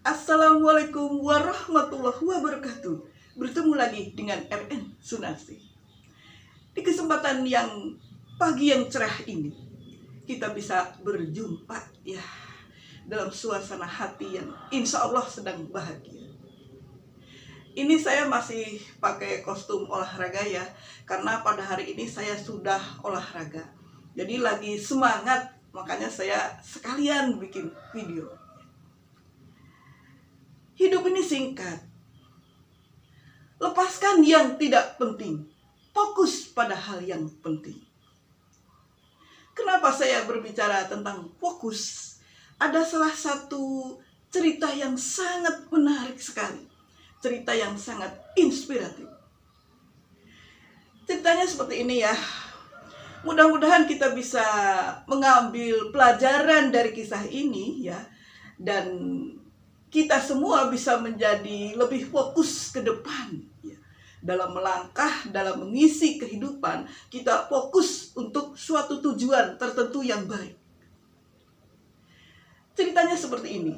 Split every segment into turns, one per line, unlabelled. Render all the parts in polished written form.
Assalamualaikum warahmatullahi wabarakatuh. Bertemu lagi dengan RN Sunarsi. Di kesempatan yang pagi yang cerah ini, kita bisa berjumpa ya dalam suasana hati yang insya Allah sedang bahagia. Ini saya masih pakai kostum olahraga ya, karena pada hari ini saya sudah olahraga. Jadi lagi semangat, makanya saya sekalian bikin video. Hidup ini singkat. Lepaskan yang tidak penting. Fokus pada hal yang penting. Kenapa saya berbicara tentang fokus? Ada salah satu cerita yang sangat menarik sekali. Cerita yang sangat inspiratif. Ceritanya seperti ini ya. Mudah-mudahan kita bisa mengambil pelajaran dari kisah ini ya. Dan kita semua bisa menjadi lebih fokus ke depan ya. Dalam melangkah, dalam mengisi kehidupan, kita fokus untuk suatu tujuan tertentu yang baik. Ceritanya seperti ini.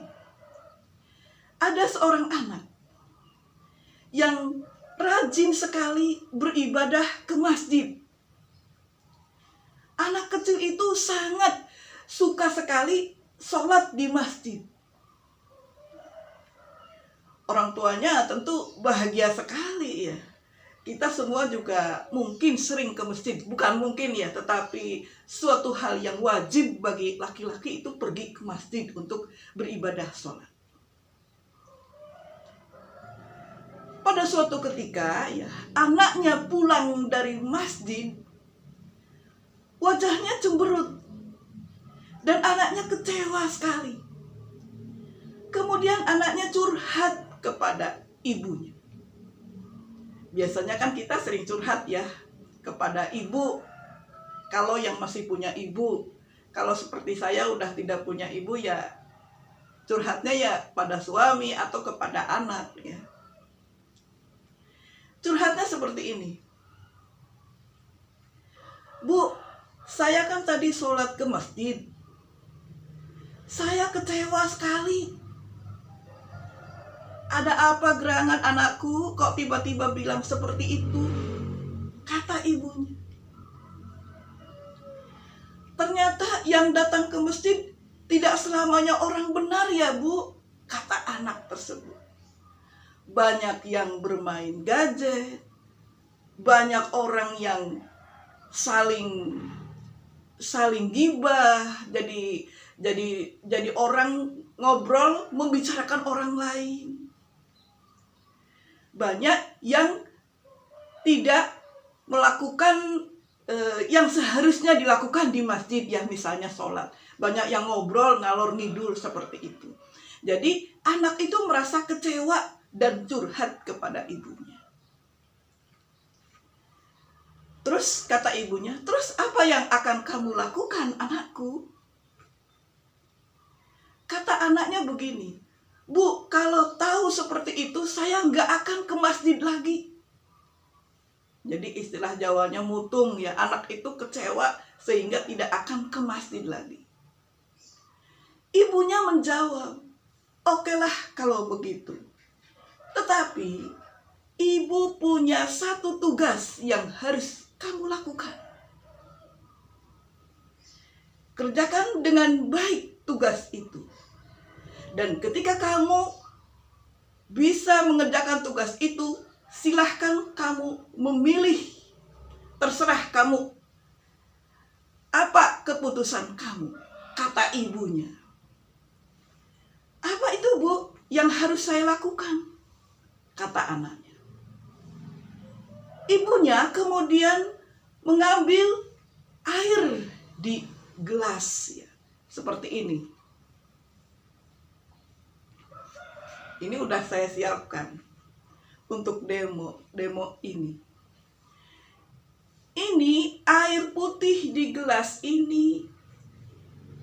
Ada seorang anak yang rajin sekali beribadah ke masjid. Anak kecil itu sangat suka sekali sholat di masjid. Orang tuanya tentu bahagia sekali ya. Kita semua juga mungkin sering ke masjid. Bukan mungkin ya, tetapi suatu hal yang wajib bagi laki-laki itu pergi ke masjid untuk beribadah sholat. Pada suatu ketika ya, anaknya pulang dari masjid, wajahnya cemberut. Dan anaknya kecewa sekali. Kemudian anaknya curhat kepada ibunya. Biasanya kan kita sering curhat ya kepada ibu. Kalau yang masih punya ibu. Kalau seperti saya udah tidak punya ibu ya curhatnya ya pada suami atau kepada anak ya. Curhatnya seperti ini. Bu, saya kan tadi sholat ke masjid. Saya kecewa sekali. Ada apa gerangan anakku kok tiba-tiba bilang seperti itu? Kata ibunya. Ternyata yang datang ke masjid tidak selamanya orang benar ya bu, kata anak tersebut. Banyak yang bermain gadget, banyak orang yang saling gibah, jadi orang ngobrol membicarakan orang lain. Banyak yang tidak melakukan yang seharusnya dilakukan di masjid ya, misalnya sholat. Banyak yang ngobrol ngalor ngidul seperti itu. Jadi anak itu merasa kecewa dan curhat kepada ibunya. Terus kata ibunya, terus apa yang akan kamu lakukan anakku? Kata anaknya begini, Bu, kalau tahu seperti itu, saya nggak akan ke masjid lagi. Jadi istilah Jawanya mutung ya, anak itu kecewa sehingga tidak akan ke masjid lagi. Ibunya menjawab, okelah kalau begitu. Tetapi, ibu punya satu tugas yang harus kamu lakukan. Kerjakan dengan baik tugas itu. Dan ketika kamu bisa mengerjakan tugas itu, silahkan kamu memilih. Terserah kamu. Apa keputusan kamu? Kata ibunya. Apa itu bu yang harus saya lakukan? Kata anaknya. Ibunya kemudian mengambil air di gelas ya, seperti ini. Ini udah saya siapkan untuk demo ini. Ini air putih di gelas ini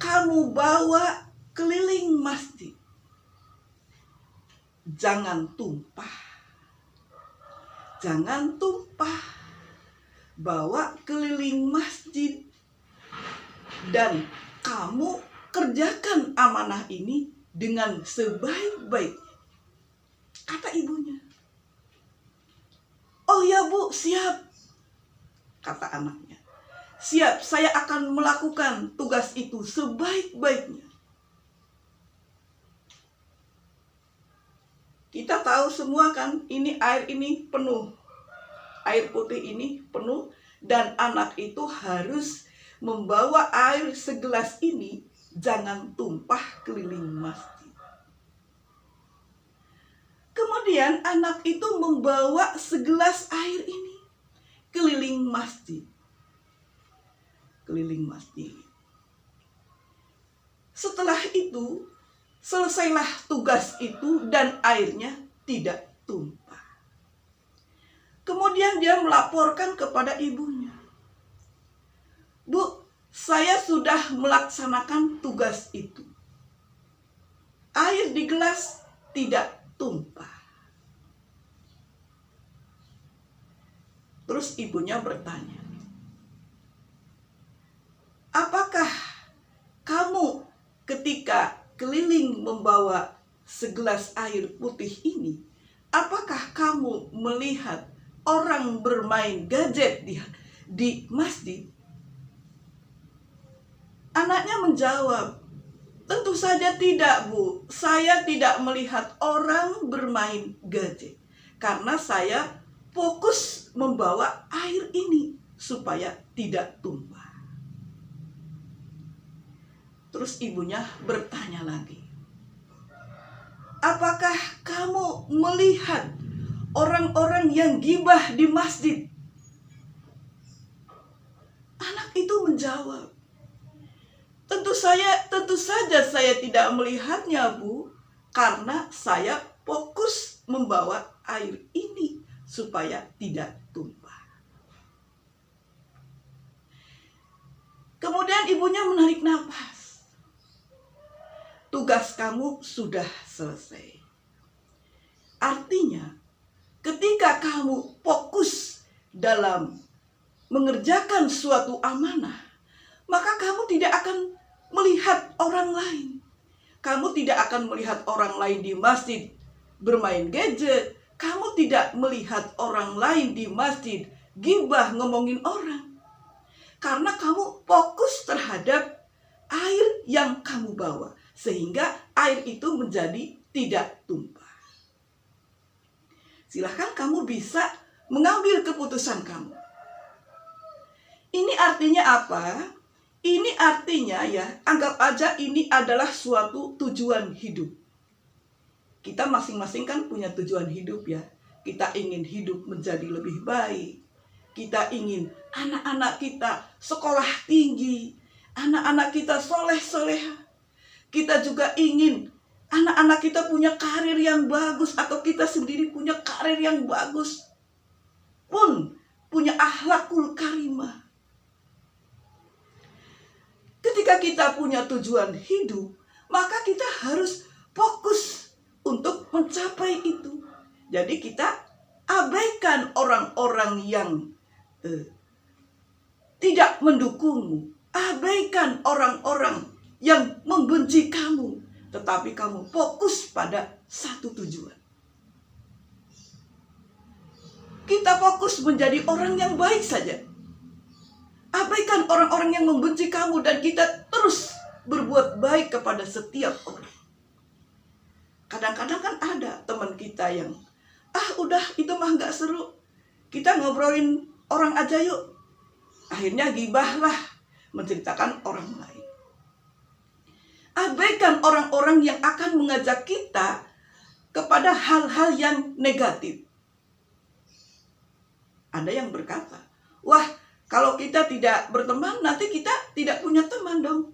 kamu bawa keliling masjid. Jangan tumpah. Jangan tumpah. Bawa keliling masjid. Dan kamu kerjakan amanah ini dengan sebaik-baik. Kata ibunya. Oh ya Bu, siap. Kata anaknya. Siap, saya akan melakukan tugas itu sebaik-baiknya. Kita tahu semua kan, ini air ini penuh. Air putih ini penuh. Dan anak itu harus membawa air segelas ini, jangan tumpah keliling masjid. Kemudian anak itu membawa segelas air ini keliling masjid. Keliling masjid. Setelah itu, selesailah tugas itu dan airnya tidak tumpah. Kemudian dia melaporkan kepada ibunya. Bu, saya sudah melaksanakan tugas itu. Air di gelas tidak tumpah. Terus ibunya bertanya, apakah kamu ketika keliling membawa segelas air putih ini, apakah kamu melihat orang bermain gadget di masjid? Anaknya menjawab, tentu saja tidak, Bu. Saya tidak melihat orang bermain gadget. Karena saya fokus membawa air ini supaya tidak tumpah. Terus ibunya bertanya lagi, apakah kamu melihat orang-orang yang gibah di masjid? Anak itu menjawab, tentu saja saya tidak melihatnya, Bu, karena saya fokus membawa air ini supaya tidak tumpah. Kemudian ibunya menarik nafas. Tugas kamu sudah selesai. Artinya, ketika kamu fokus dalam mengerjakan suatu amanah, maka kamu tidak akan melihat orang lain. Kamu tidak akan melihat orang lain di masjid bermain gadget. Kamu tidak melihat orang lain di masjid gibah ngomongin orang. Karena kamu fokus terhadap air yang kamu bawa. Sehingga air itu menjadi tidak tumpah. Silahkan kamu bisa mengambil keputusan kamu. Ini artinya apa? Ini artinya ya, anggap aja ini adalah suatu tujuan hidup. Kita masing-masing kan punya tujuan hidup ya. Kita ingin hidup menjadi lebih baik. Kita ingin anak-anak kita sekolah tinggi. Anak-anak kita soleh-soleha. Kita juga ingin anak-anak kita punya karir yang bagus. Atau kita sendiri punya karir yang bagus. Pun punya akhlakul karimah. Ketika kita punya tujuan hidup, maka kita harus fokus untuk mencapai itu. Jadi kita abaikan orang-orang yang tidak mendukungmu. Abaikan orang-orang yang membenci kamu. Tetapi kamu fokus pada satu tujuan. Kita fokus menjadi orang yang baik saja. Abaikan orang-orang yang membenci kamu dan kita terus berbuat baik kepada setiap orang. Kadang-kadang kan ada teman kita yang, udah itu mah gak seru. Kita ngobrolin orang aja yuk. Akhirnya gibahlah menceritakan orang lain. Abaikan orang-orang yang akan mengajak kita kepada hal-hal yang negatif. Ada yang berkata, wah, kalau kita tidak berteman, nanti kita tidak punya teman dong.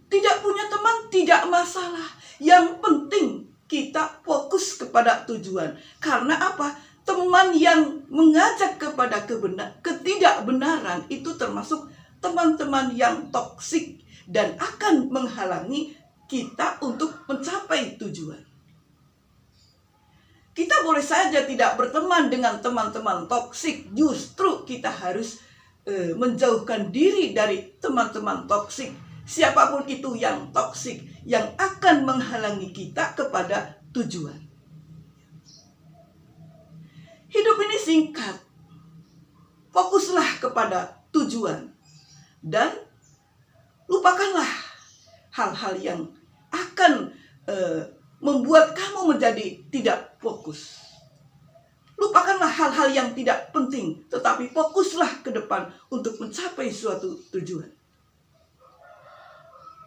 Tidak punya teman tidak masalah. Yang penting kita fokus kepada tujuan. Karena apa? Teman yang mengajak kepada ketidakbenaran itu termasuk teman-teman yang toksik dan akan menghalangi kita untuk mencapai tujuan. Kita boleh saja tidak berteman dengan teman-teman toksik. Justru kita harus menjauhkan diri dari teman-teman toksik. siapapun itu yang toksik, yang akan menghalangi kita kepada tujuan. Hidup ini singkat. Fokuslah kepada tujuan dan lupakanlah hal-hal yang akan membuat kamu menjadi tidak fokus. Lupakanlah hal-hal yang tidak penting, tetapi fokuslah ke depan untuk mencapai suatu tujuan.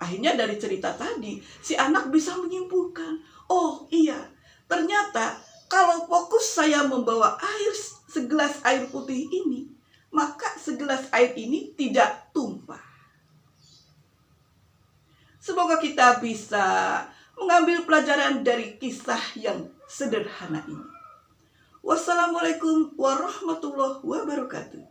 Akhirnya dari cerita tadi, si anak bisa menyimpulkan, oh iya, ternyata kalau fokus saya membawa air, segelas air putih ini, maka segelas air ini tidak tumpah. Semoga kita bisa mengambil pelajaran dari kisah yang sederhana ini. Wassalamualaikum warahmatullahi wabarakatuh.